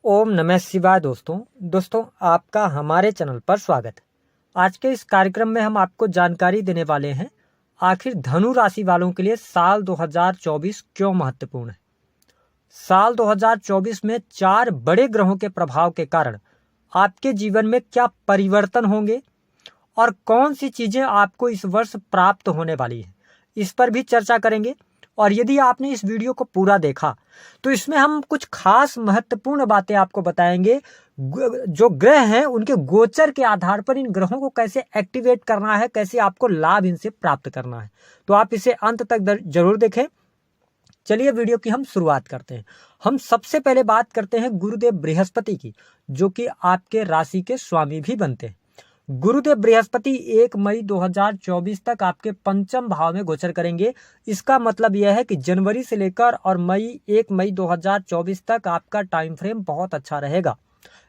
ओम नमः शिवाय। दोस्तों आपका हमारे चैनल पर स्वागत है। आज के इस कार्यक्रम में हम आपको जानकारी देने वाले हैं आखिर धनु राशि वालों के लिए साल 2024 क्यों महत्वपूर्ण है। साल 2024 में 4 बड़े ग्रहों के प्रभाव के कारण आपके जीवन में क्या परिवर्तन होंगे और कौन सी चीजें आपको इस वर्ष प्राप्त होने वाली है, इस पर भी चर्चा करेंगे। और यदि आपने इस वीडियो को पूरा देखा तो इसमें हम कुछ खास महत्वपूर्ण बातें आपको बताएंगे। जो ग्रह हैं उनके गोचर के आधार पर इन ग्रहों को कैसे एक्टिवेट करना है, कैसे आपको लाभ इनसे प्राप्त करना है। तो आप इसे अंत तक जरूर देखें। चलिए वीडियो की हम शुरुआत करते हैं। हम सबसे पहले बात करते हैं गुरुदेव बृहस्पति की, जो कि आपके राशि के स्वामी भी बनते हैं। गुरुदेव बृहस्पति 1 मई 2024 तक आपके पंचम भाव में गोचर करेंगे। इसका मतलब यह है कि जनवरी से लेकर और 1 मई 2024 तक आपका टाइम फ्रेम बहुत अच्छा रहेगा।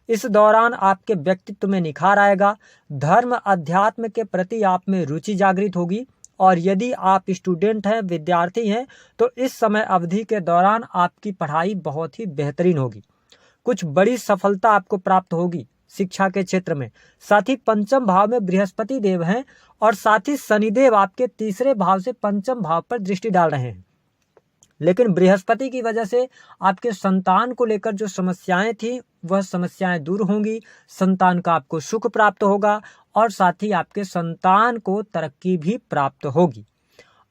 इस दौरान आपके व्यक्तित्व में निखार आएगा, धर्म अध्यात्म के प्रति आप में रुचि जागृत होगी। और यदि आप स्टूडेंट हैं, विद्यार्थी हैं, तो इस समय अवधि के दौरान आपकी पढ़ाई बहुत ही बेहतरीन होगी। कुछ बड़ी सफलता आपको प्राप्त होगी शिक्षा के क्षेत्र में। साथ ही पंचम भाव में बृहस्पति देव हैं और साथ ही शनिदेव आपके तीसरे भाव से पंचम भाव पर दृष्टि डाल रहे हैं। लेकिन बृहस्पति की वजह से आपके संतान को लेकर जो समस्याएं थी वह समस्याएं दूर होंगी। संतान का आपको सुख प्राप्त होगा और साथ ही आपके संतान को तरक्की भी प्राप्त होगी।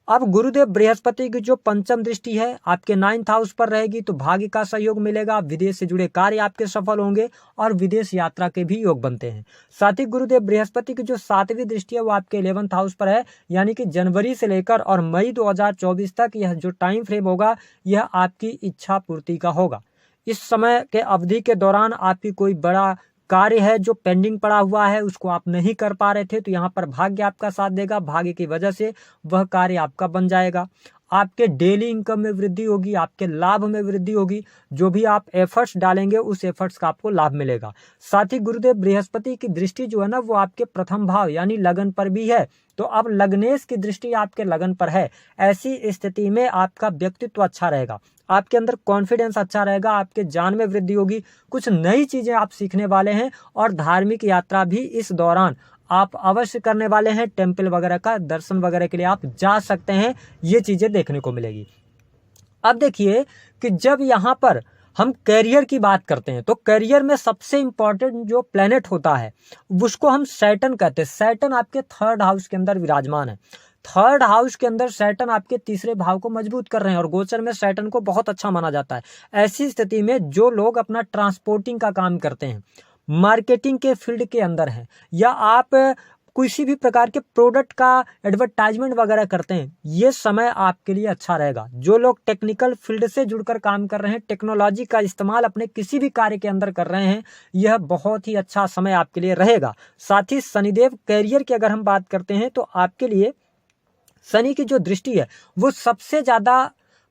अब गुरुदेव बृहस्पति की जो पंचम दृष्टि है आपके 9th हाउस पर रहेगी, तो भाग्य का सहयोग मिलेगा, विदेश से जुड़े कार्य आपके सफल होंगे और विदेश यात्रा के भी योग बनते हैं। साथ ही गुरुदेव बृहस्पति की जो 7वीं दृष्टि है वो आपके 11th हाउस पर है, यानी कि जनवरी से लेकर और मई 2024 तक यह जो टाइम फ्रेम होगा यह आपकी इच्छा पूर्ति का होगा। इस समय के अवधि के दौरान आपकी कोई बड़ा कार्य है जो पेंडिंग पड़ा हुआ है, उसको आप नहीं कर पा रहे थे, तो यहाँ पर भाग्य आपका साथ देगा। भाग्य की वजह से वह कार्य आपका बन जाएगा। आपके डेली इनकम में वृद्धि होगी, आपके लाभ में वृद्धि होगी। जो भी आप एफर्ट्स डालेंगे उस एफर्ट्स का आपको लाभ मिलेगा। साथ ही गुरुदेव बृहस्पति की दृष्टि जो है ना वो आपके प्रथम भाव यानी लगन पर भी है। तो अब लग्नेश की दृष्टि आपके लगन पर है। ऐसी स्थिति में आपका व्यक्तित्व अच्छा रहेगा, आपके अंदर कॉन्फिडेंस अच्छा रहेगा, आपके ज्ञान में वृद्धि होगी, कुछ नई चीजें आप सीखने वाले हैं और धार्मिक यात्रा भी इस दौरान आप अवश्य करने वाले हैं। टेम्पल वगैरह का दर्शन वगैरह के लिए आप जा सकते हैं, ये चीजें देखने को मिलेगी। अब देखिए कि जब यहाँ पर हम करियर की बात करते हैं तो करियर में सबसे इंपॉर्टेंट जो प्लेनेट होता है उसको हम सैटर्न कहते हैं। सैटर्न आपके 3rd हाउस के अंदर विराजमान है। 3rd हाउस के अंदर सैटर्न आपके तीसरे भाव को मजबूत कर रहे हैं और गोचर में सैटर्न को बहुत अच्छा माना जाता है। ऐसी स्थिति में जो लोग अपना ट्रांसपोर्टिंग का काम करते हैं, मार्केटिंग के फील्ड के अंदर हैं, या आप किसी भी प्रकार के प्रोडक्ट का एडवर्टाइजमेंट वगैरह करते हैं, ये समय आपके लिए अच्छा रहेगा। जो लोग टेक्निकल फील्ड से जुड़कर काम कर रहे हैं, टेक्नोलॉजी का इस्तेमाल अपने किसी भी कार्य के अंदर कर रहे हैं, यह बहुत ही अच्छा समय आपके लिए रहेगा। साथ ही शनिदेव कैरियर की अगर हम बात करते हैं तो आपके लिए शनि की जो दृष्टि है वो सबसे ज्यादा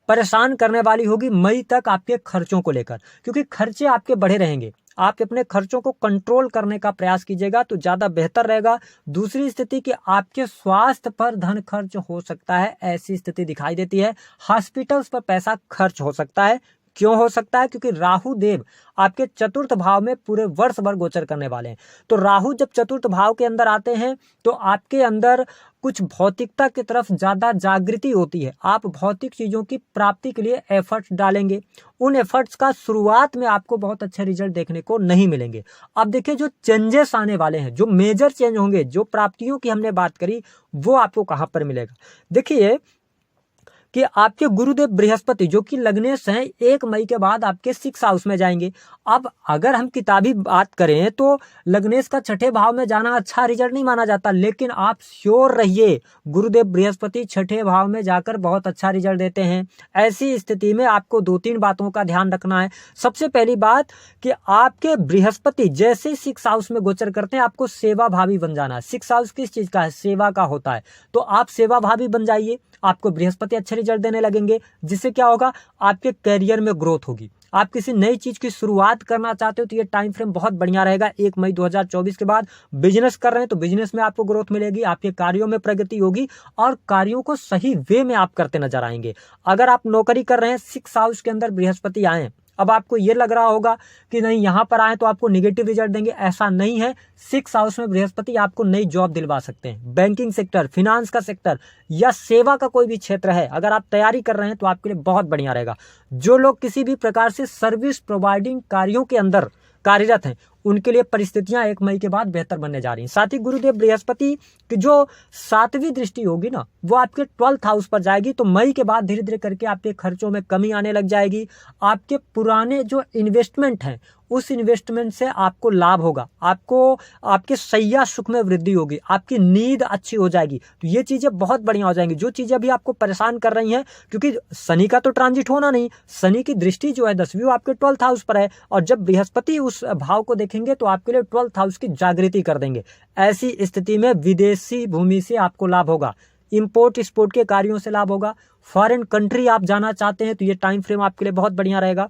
परेशान करने वाली होगी मई तक आपके खर्चों को लेकर, क्योंकि खर्चे आपके बढ़े रहेंगे। आप अपने खर्चों को कंट्रोल करने का प्रयास कीजिएगा तो ज्यादा बेहतर रहेगा। दूसरी स्थिति कि आपके स्वास्थ्य पर धन खर्च हो सकता है, ऐसी स्थिति दिखाई देती है। हॉस्पिटल्स पर पैसा खर्च हो सकता है। क्यों हो सकता है? क्योंकि राहु देव आपके 4th भाव में पूरे वर्ष भर गोचर करने वाले हैं। तो राहु जब 4th भाव के अंदर आते हैं तो आपके अंदर कुछ भौतिकता की तरफ ज्यादा जागृति होती है। आप भौतिक चीजों की प्राप्ति के लिए एफर्ट्स डालेंगे। उन एफर्ट्स का शुरुआत में आपको बहुत अच्छे रिजल्ट देखने को नहीं मिलेंगे। अब देखिए जो चेंजेस आने वाले हैं, जो मेजर चेंज होंगे, जो प्राप्तियों की हमने बात करी, वो आपको कहां पर मिलेगा। देखिए कि आपके गुरुदेव बृहस्पति जो कि लग्नेश हैं 1 मई के बाद आपके 6th हाउस में जाएंगे। अब अगर हम किताबी बात करें तो लग्नेश का 6ठे भाव में जाना अच्छा रिजल्ट नहीं माना जाता, लेकिन आप श्योर रहिए गुरुदेव बृहस्पति 6ठे भाव में जाकर बहुत अच्छा रिजल्ट देते हैं। ऐसी स्थिति में आपको 2-3 बातों का ध्यान रखना है। सबसे पहली बात कि आपके बृहस्पति जैसे 6th हाउस में गोचर करते हैं आपको सेवा भावी बन जाना है। 6th हाउस किस चीज का है? सेवा का होता है। तो आप सेवा भावी बन जाइए, आपको बृहस्पति अच्छे रिजल्ट देने लगेंगे, जिससे क्या होगा आपके करियर में ग्रोथ होगी। आप किसी नई चीज की शुरुआत करना चाहते हो तो ये टाइम फ्रेम बहुत बढ़िया रहेगा। 1 मई 2024 के बाद बिजनेस कर रहे हैं तो बिजनेस में आपको ग्रोथ मिलेगी, आपके कार्यों में प्रगति होगी और कार्यों को सही वे में आप करते नजर आएंगे। अगर आप नौकरी कर रहे हैं 6th हाउस के अंदर बृहस्पति आए अब आपको ये लग रहा होगा कि नहीं यहाँ पर आए तो आपको निगेटिव रिजल्ट देंगे, ऐसा नहीं है। 6th हाउस में बृहस्पति आपको नई जॉब दिलवा सकते हैं। बैंकिंग सेक्टर, फिनांस का सेक्टर या सेवा का कोई भी क्षेत्र है, अगर आप तैयारी कर रहे हैं तो आपके लिए बहुत बढ़िया रहेगा। जो लोग किसी भी प्रकार से सर्विस प्रोवाइडिंग कार्यों के अंदर कार्यरत हैं, उनके लिए परिस्थितियां 1 मई के बाद बेहतर बनने जा रही हैं। साथ ही गुरुदेव बृहस्पति की जो 7वीं दृष्टि होगी ना, वो आपके 12th हाउस पर जाएगी। तो मई के बाद धीरे धीरे करके आपके खर्चों में कमी आने लग जाएगी। आपके पुराने जो इन्वेस्टमेंट हैं, उस इन्वेस्टमेंट से आपको लाभ होगा, आपको आपके शैया सुख में वृद्धि होगी, आपकी नींद अच्छी हो जाएगी। तो ये चीजें बहुत बढ़िया हो जाएंगी। जो चीजें अभी आपको परेशान कर रही हैं, क्योंकि शनि का तो ट्रांजिट होना नहीं, शनि की दृष्टि जो है 10वीं, वो आपके 12th हाउस पर है, और जब बृहस्पति उस भाव को देखेंगे तो आपके लिए 12th हाउस की जागृति कर देंगे। ऐसी स्थिति में विदेशी भूमि से आपको लाभ होगा, इंपोर्ट एक्सपोर्ट के कार्यों से लाभ होगा। फॉरेन कंट्री आप जाना चाहते हैं तो ये टाइम फ्रेम आपके लिए बहुत बढ़िया रहेगा।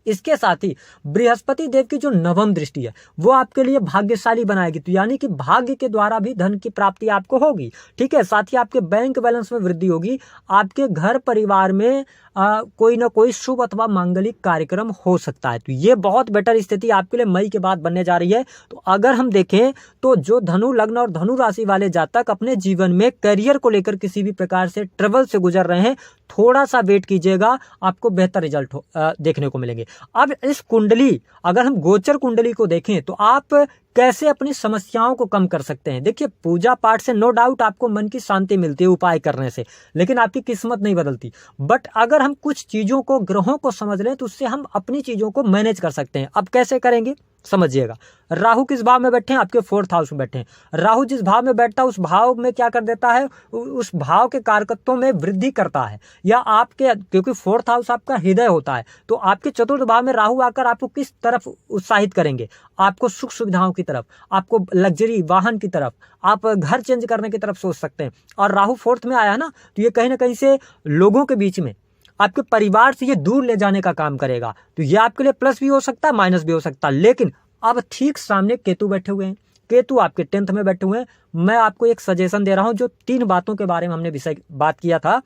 इसके साथ ही बृहस्पति देव की जो 9वीं दृष्टि है, वो आपके लिए भाग्यशाली बनाएगी। तो यानी कि भाग्य के द्वारा भी धन की प्राप्ति आपको होगी। ठीक है, साथ ही आपके बैंक बैलेंस में वृद्धि होगी। आपके घर परिवार में कोई ना कोई शुभ अथवा मांगलिक कार्यक्रम हो सकता है। तो ये बहुत बेटर स्थिति आपके लिए मई के बाद बनने जा रही है। तो अगर हम देखें तो जो धनु लग्न और धनु राशि वाले जातक अपने जीवन में करियर को लेकर किसी भी प्रकार से ट्रबल से गुजर रहे हैं, थोड़ा सा वेट कीजिएगा, आपको बेहतर रिजल्ट देखने को मिलेंगे। अब इस कुंडली, अगर हम गोचर कुंडली को देखें तो आप कैसे अपनी समस्याओं को कम कर सकते हैं। देखिए, पूजा पाठ से नो डाउट आपको मन की शांति मिलती है उपाय करने से, लेकिन आपकी किस्मत नहीं बदलती। बट अगर हम कुछ चीजों को, ग्रहों को समझ लें तो उससे हम अपनी चीजों को मैनेज कर सकते हैं। अब कैसे करेंगे समझिएगा। राहु किस भाव में बैठे हैं? आपके 4th हाउस में बैठे हैं। राहु जिस भाव में बैठता है उस भाव में क्या कर देता है, उस भाव के कारकत्वों में वृद्धि करता है। या आपके, क्योंकि 4th हाउस आपका हृदय होता है, तो आपके 4th भाव में राहु आकर आपको किस तरफ उत्साहित करेंगे? आपको सुख सुविधाओं की तरफ, आपको लग्जरी वाहन की तरफ, आप घर चेंज करने की तरफ सोच सकते हैं। और राहु 4th में आया ना, तो ये कहीं ना कहीं से लोगों के बीच में, आपके परिवार से ये दूर ले जाने का काम करेगा। तो ये आपके लिए प्लस भी हो सकता है, माइनस भी हो सकता है। लेकिन अब ठीक सामने केतु बैठे हुए हैं, केतु आपके 10th में बैठे हुए हैं। मैं आपको एक सजेशन दे रहा हूं, जो 3 बातों के बारे में हमने विषय बात किया था।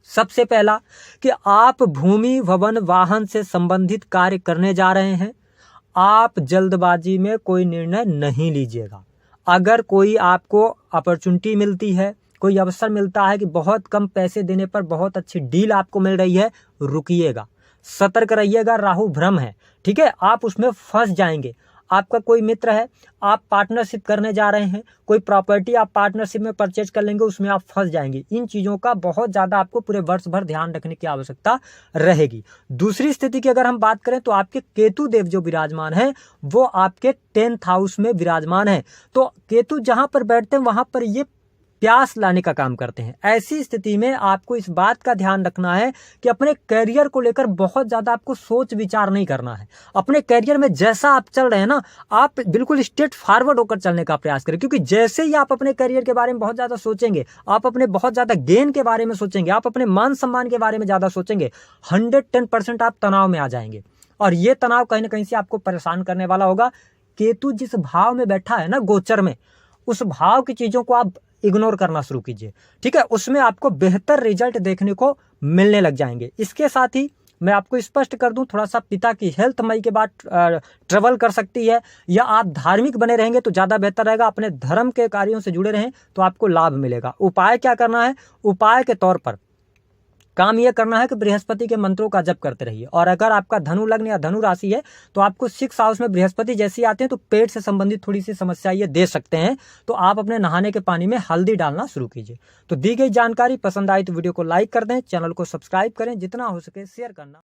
सबसे पहला कि आप भूमि, भवन, वाहन से संबंधित कार्य करने जा रहे हैं, आप जल्दबाजी में कोई निर्णय नहीं लीजिएगा। अगर कोई आपको अपॉर्चुनिटी मिलती है, कोई अवसर मिलता है कि बहुत कम पैसे देने पर बहुत अच्छी डील आपको मिल रही है, रुकिएगा, सतर्क रहिएगा। राहु भ्रम है, ठीक है, आप उसमें फंस जाएंगे। आपका कोई मित्र है, आप पार्टनरशिप करने जा रहे हैं, कोई प्रॉपर्टी आप पार्टनरशिप में परचेज कर लेंगे, उसमें आप फंस जाएंगे। इन चीजों का बहुत ज्यादा आपको पूरे वर्ष भर ध्यान रखने की आवश्यकता रहेगी। दूसरी स्थिति की अगर हम बात करें तो आपके केतु देव जो विराजमान है, वो आपके 10th हाउस में विराजमान है। तो केतु जहां पर बैठते हैं वहां पर ये प्यास लाने का काम करते हैं। ऐसी स्थिति में आपको इस बात का ध्यान रखना है कि अपने करियर को लेकर बहुत ज्यादा आपको सोच विचार नहीं करना है। अपने करियर में जैसा आप चल रहे हैं ना, आप बिल्कुल स्ट्रेट फॉरवर्ड होकर चलने का प्रयास करें। क्योंकि जैसे ही आप अपने करियर के बारे में बहुत ज्यादा सोचेंगे, आप अपने बहुत ज्यादा गेन के बारे में सोचेंगे, आप अपने मान सम्मान के बारे में ज्यादा सोचेंगे, 110% आप तनाव में आ जाएंगे। और ये तनाव कहीं ना कहीं से आपको परेशान करने वाला होगा। केतु जिस भाव में बैठा है ना गोचर में, उस भाव की चीजों को आप इग्नोर करना शुरू कीजिए, ठीक है, उसमें आपको बेहतर रिजल्ट देखने को मिलने लग जाएंगे। इसके साथ ही मैं आपको स्पष्ट कर दूं, थोड़ा सा पिता की हेल्थ मई के बाद ट्रबल कर सकती है, या आप धार्मिक बने रहेंगे तो ज्यादा बेहतर रहेगा। अपने धर्म के कार्यों से जुड़े रहें तो आपको लाभ मिलेगा। उपाय क्या करना है? उपाय के तौर पर काम यह करना है कि बृहस्पति के मंत्रों का जप करते रहिए। और अगर आपका धनु लग्न या धनु राशि है तो आपको 6th हाउस में बृहस्पति जैसे आते हैं तो पेट से संबंधित थोड़ी सी समस्या ये दे सकते हैं। तो आप अपने नहाने के पानी में हल्दी डालना शुरू कीजिए। तो दी गई जानकारी पसंद आई तो वीडियो को लाइक कर दें, चैनल को सब्सक्राइब करें, जितना हो सके शेयर करना।